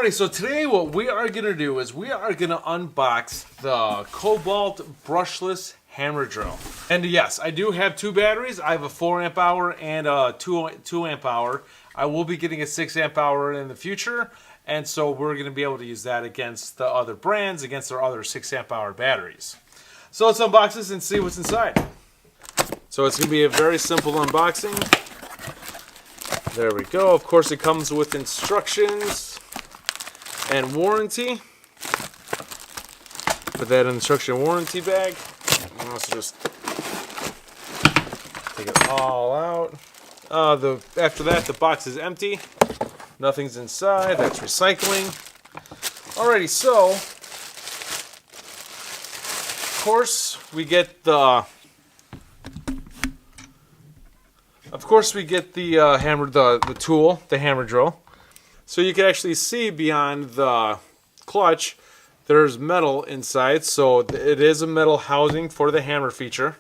Alrighty, so today what we are going to do is we are going to unbox the Kobalt Brushless Hammer Drill. And yes, I do have two batteries. I have a 4 amp hour and a 2 amp hour. I will be getting a 6 amp hour in the future, and so we're going to be able to use that against the other brands, against their other 6 amp hour batteries. So let's unbox this and see what's inside. So it's going to be a very simple unboxing. There we go. Of course, it comes with instructions and warranty. Put that in the instruction warranty bag. And also just take it all out. After that, the box is empty. Nothing's inside. That's recycling. Alrighty, so of course we get the hammer, the tool, the hammer drill. So you can actually see beyond the clutch, there's metal inside. So it is a metal housing for the hammer feature.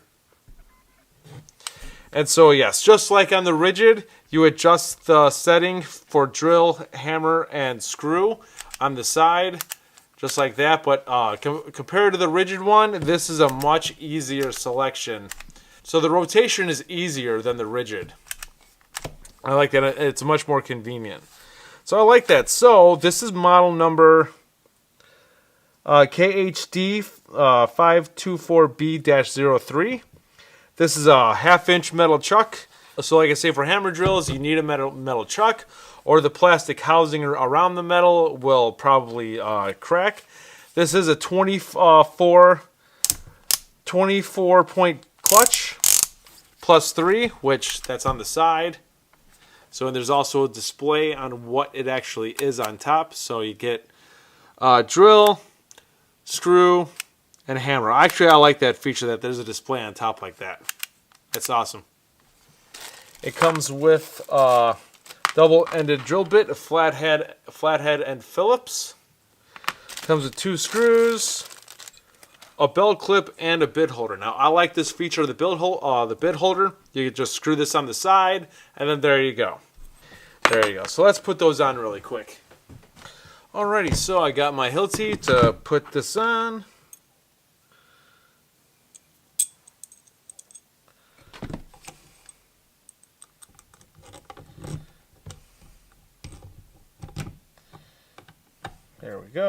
And so yes, just like on the rigid, you adjust the setting for drill, hammer, and screw on the side, just like that. But compared to the rigid one, this is a much easier selection. So the rotation is easier than the rigid. I like that. It's much more convenient. So I like that. So this is model number KHD 524B-03. This is a 1/2 inch metal chuck. So like I say, for hammer drills, you need a metal chuck, or the plastic housing around the metal will probably crack. This is a 24 point clutch plus 3, which that's on the side. So there's also a display on what it actually is on top. So you get drill, screw, and hammer. Actually, I like that feature that there's a display on top like that. That's awesome. It comes with a double-ended drill bit, a flathead and Phillips. Comes with 2 screws, a belt clip, and a bit holder. Now, I like this feature of the bit holder. You can just screw this on the side, and then there you go. There you go. So let's put those on really quick. Alrighty, so I got my Hilti to put this on. There we go.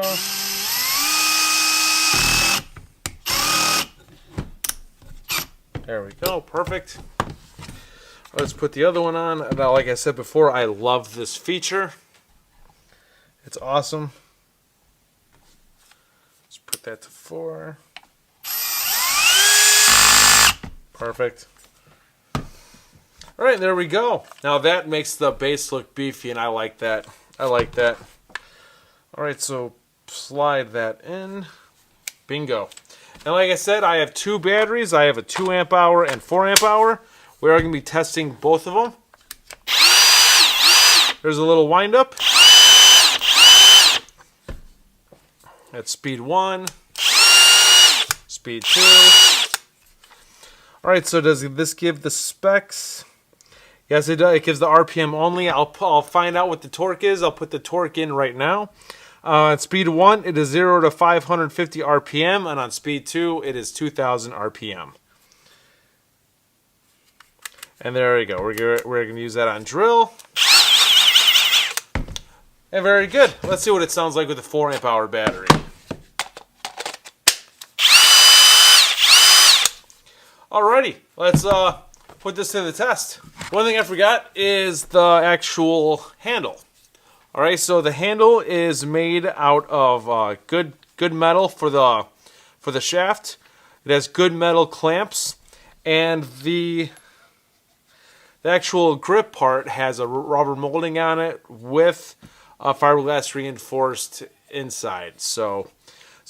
There we go, perfect. Let's put the other one on. Now, like I said before, I love this feature. It's awesome. Let's put that to 4. Perfect. All right, there we go. Now that makes the base look beefy, and I like that. I like that. All right, so slide that in. Bingo. And like I said, I have 2 batteries. I have a 2 amp hour and 4 amp hour. We are going to be testing both of them. There's a little wind up. That's speed 1. Speed 2. Alright, so does this give the specs? Yes, it does. It gives the RPM only. I'll find out what the torque is. I'll put the torque in right now. At speed 1, it is 0 to 550 RPM, and on speed 2, it is 2000 RPM. And there we go. We're going to use that on drill. And very good. Let's see what it sounds like with a 4 amp hour battery. Alrighty, let's put this to the test. One thing I forgot is the actual handle. Alright, so the handle is made out of good metal for the shaft. It has good metal clamps, and the actual grip part has a rubber molding on it with fiberglass reinforced inside. So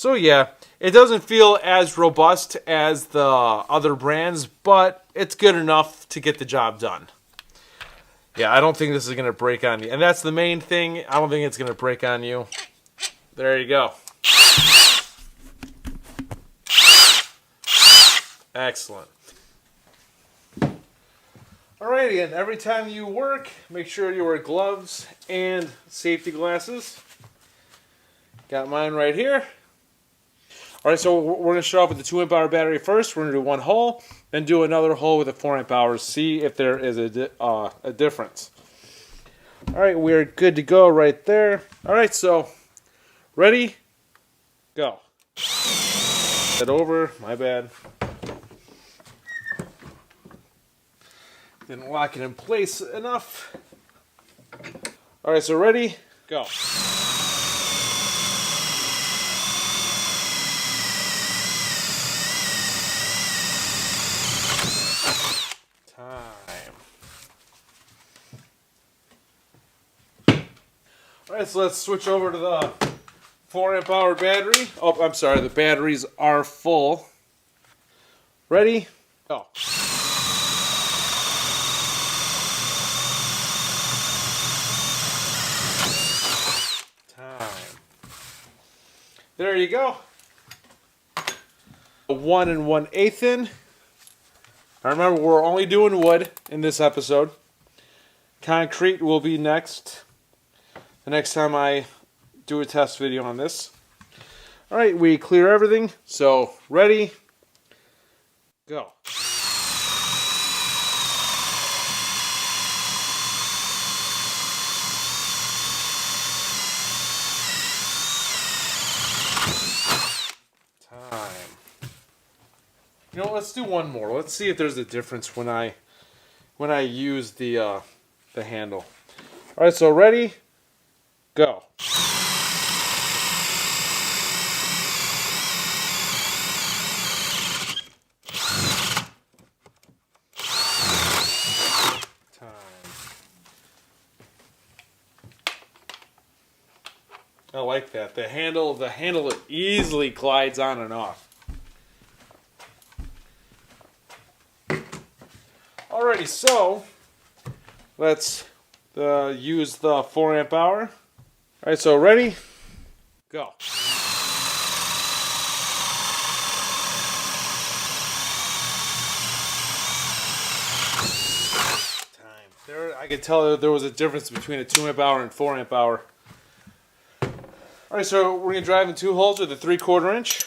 yeah, it doesn't feel as robust as the other brands, but it's good enough to get the job done. Yeah, I don't think this is going to break on you. And that's the main thing. I don't think it's going to break on you. There you go. Excellent. Alrighty, and every time you work, make sure you wear gloves and safety glasses. Got mine right here. All right, so we're going to start off with the 2 amp hour battery first. We're going to do one hole, then do another hole with a 4 amp hour. See if there is a difference. All right, we're good to go right there. All right, so ready, go. Head over, my bad. Didn't lock it in place enough. All right, so ready, go. Alright, so let's switch over to the 4 amp hour battery. Oh, I'm sorry, the batteries are full. Ready? Go. Time. There you go. 1 1/8 in. Now remember, we're only doing wood in this episode. Concrete will be next. The next time I do a test video on this. Alright, we clear everything. So, ready, go. Time. You know, let's do one more. Let's see if there's a difference when I use the handle. Alright, so ready, go. Time. I like that. The handle easily glides on and off. Alrighty, so let's use the 4 amp hour. Alright, so ready? Go. Time. There, I could tell there was a difference between a 2 amp hour and 4 amp hour. Alright, so we're going to drive in 2 holes with a 3/4 inch.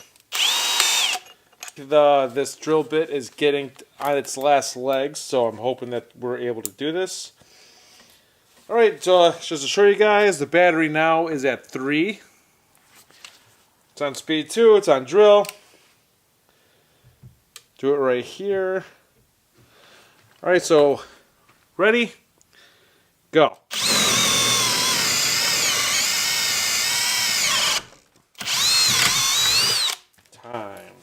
This drill bit is getting on its last legs, so I'm hoping that we're able to do this. Alright, so just to show you guys, the battery now is at 3. It's on speed 2, it's on drill. Do it right here. Alright, so ready? Go. Time.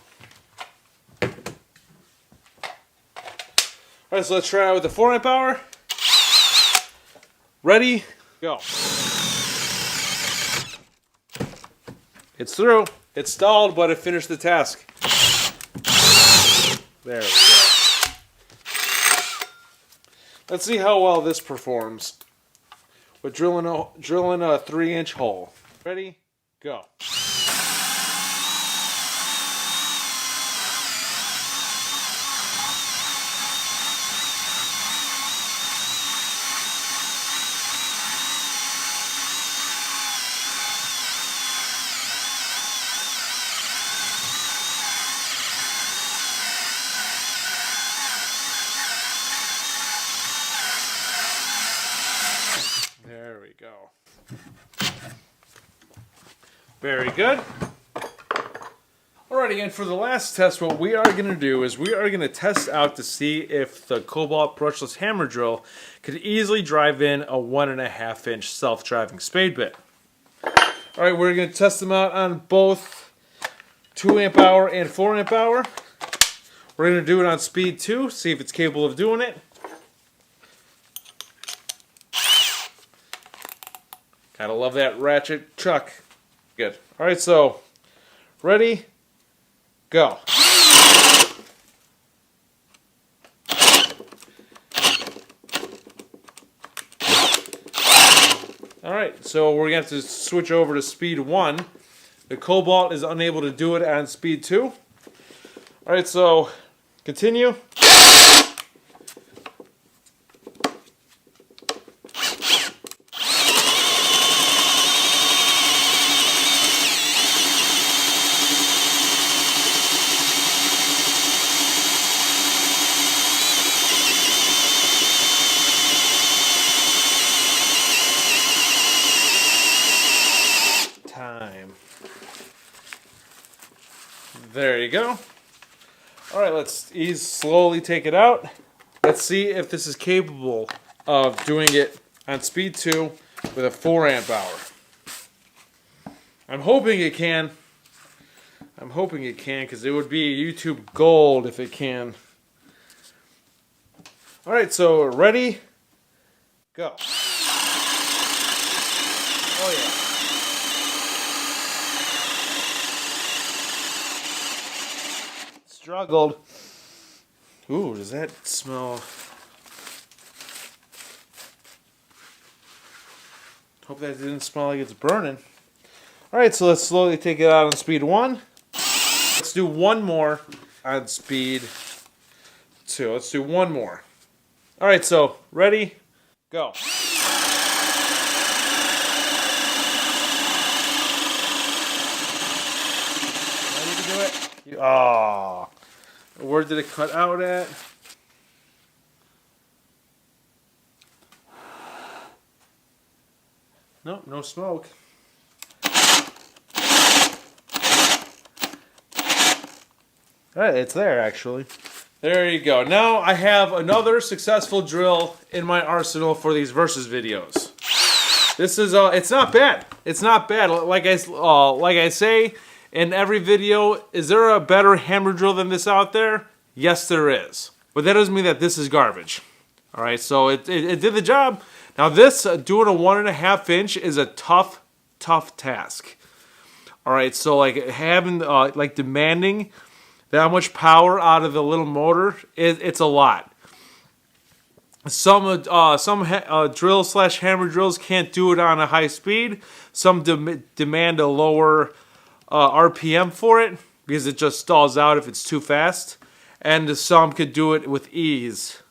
Alright, so let's try it with the 4 amp hour. Ready? Go. It's through. It stalled, but it finished the task. There we go. Let's see how well this performs with drilling a 3-inch hole. Ready? Go. There we go. Very good. Alrighty, and for the last test, what we are going to do is we are going to test out to see if the Kobalt Brushless Hammer Drill could easily drive in a 1.5 inch self-driving spade bit. Alright, we're going to test them out on both 2 amp hour and 4 amp hour. We're going to do it on speed 2, see if it's capable of doing it. Gotta love that ratchet chuck. Good. Alright, so ready? Go. Alright, so we're going to have to switch over to speed 1. The Kobalt is unable to do it on speed 2. Alright, so continue. There you go. All right, let's slowly take it out. Let's see if this is capable of doing it on speed 2 with a 4 amp hour. I'm hoping it can. I'm hoping it can, because it would be YouTube gold if it can. All right, so ready? Go. Oh yeah. Struggled. Ooh, does that smell? Hope that didn't smell like it's burning. Alright, so let's slowly take it out on speed 1. Let's do one more on speed 2. Let's do one more. Alright, so ready? Go. Ready to do it? Oh. Where did it cut out at? Nope, no smoke. Alright, it's there actually. There you go. Now I have another successful drill in my arsenal for these versus videos. This is it's not bad. It's not bad. Like I say in every video, is there a better hammer drill than this out there? Yes, there is. But that doesn't mean that this is garbage. All right, so it did the job. Now this doing a 1.5 inch is a tough task. All right, so like having like demanding that much power out of the little motor, it's a lot. Some drill / hammer drills can't do it on a high speed. Some demand a lower RPM for it because it just stalls out if it's too fast. And some could do it with ease,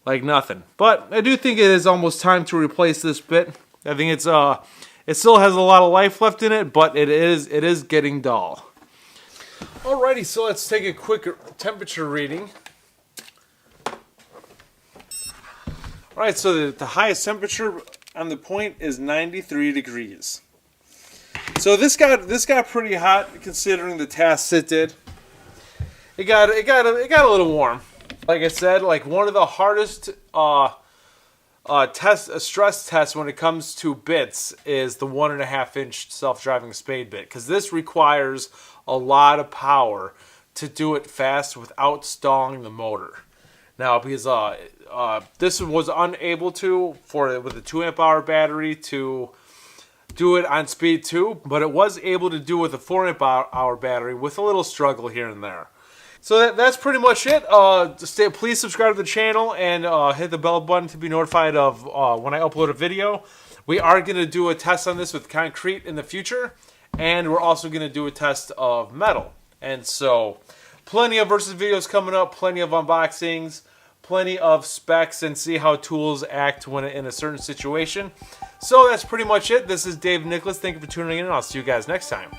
like nothing. But I do think it is almost time to replace this bit. I think it still has a lot of life left in it, but it is getting dull. Alrighty, so let's take a quick temperature reading. Alright, so the highest temperature on the point is 93 degrees. So this got pretty hot considering the tasks it did. It got a little warm. Like I said, like one of the hardest stress tests when it comes to bits is the 1.5 inch self-driving spade bit, because this requires a lot of power to do it fast without stalling the motor. Now, because this was unable to with a 2 amp hour battery to do it on speed 2, but it was able to do it with a 4 amp hour battery with a little struggle here and there. So that's pretty much it. Please subscribe to the channel and hit the bell button to be notified of when I upload a video. We are going to do a test on this with concrete in the future, and we're also going to do a test of metal. And so plenty of versus videos coming up, plenty of unboxings, plenty of specs, and see how tools act when in a certain situation. So that's pretty much it. This is Dave Nicholas. Thank you for tuning in, and I'll see you guys next time.